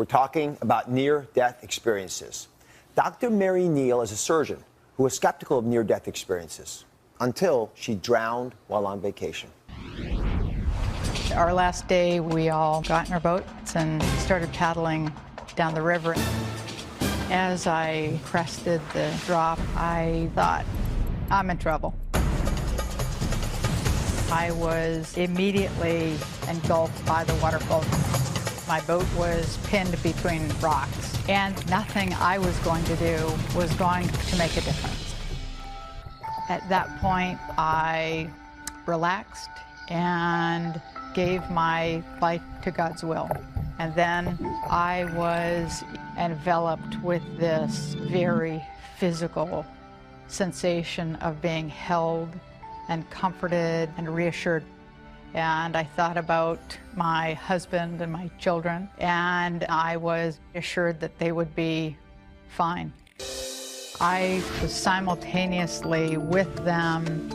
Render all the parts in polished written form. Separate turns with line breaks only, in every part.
We're talking about near-death experiences. Dr. Mary Neal is a surgeon who was skeptical of near-death experiences until she drowned while on vacation.
Our last day, we all got in our boats and started paddling down the river. As I crested the drop, I thought, I'm in trouble. I was immediately engulfed by the waterfall. My boat was pinned between rocks, and nothing I was going to do was going to make a difference. At that point, I relaxed and gave my life to God's will. And then I was enveloped with this very physical sensation of being held and comforted and reassured. And I thought about my husband and my children, and I was assured that they would be fine. I was simultaneously with them,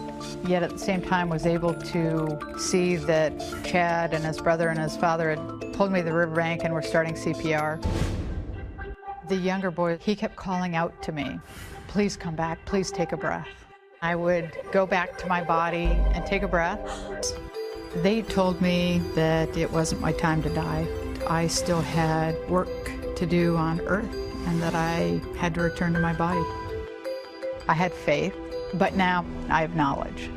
yet at the same time was able to see that Chad and his brother and his father had pulled me to the riverbank and were starting CPR. The younger boy, he kept calling out to me, please come back, please take a breath. I would go back to my body and take a breath. They told me that it wasn't my time to die. I still had work to do on Earth and that I had to return to my body. I had faith, but now I have knowledge.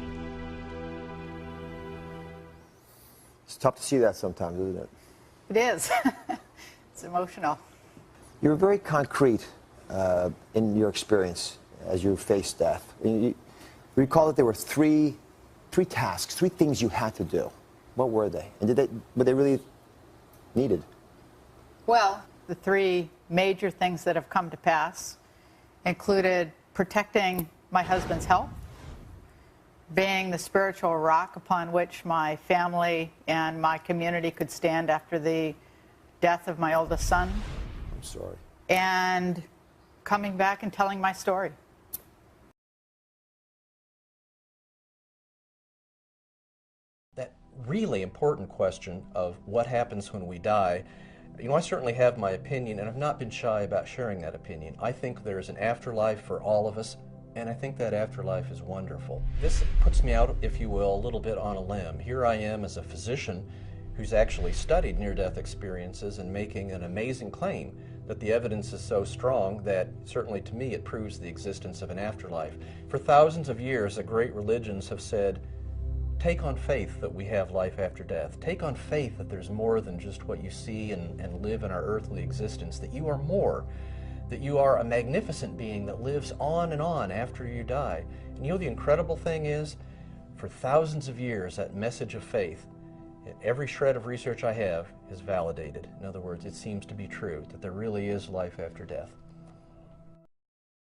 It's tough to see that sometimes, isn't it?
It is. It's emotional.
You were very concrete in your experience as you faced death. You recall that there were three tasks, three things you had to do. What were they? And were they really needed?
Well, the three major things that have come to pass included protecting my husband's health, being the spiritual rock upon which my family and my community could stand after the death of my oldest son.
I'm sorry.
And coming back and telling my story.
That really important question of what happens when we die, I certainly have my opinion, and I've not been shy about sharing that opinion. I think there's an afterlife for all of us, and I think that afterlife is wonderful. This puts me out, if you will, a little bit on a limb. Here I am as a physician who's actually studied near-death experiences and making an amazing claim that the evidence is so strong that, certainly to me, it proves the existence of an afterlife. For thousands of years, the great religions have said, take on faith that we have life after death. Take on faith that there's more than just what you see and live in our earthly existence, that you are more, that you are a magnificent being that lives on and on after you die. And the incredible thing is, for thousands of years, that message of faith, every shred of research I have is validated. In other words, it seems to be true, that there really is life after death.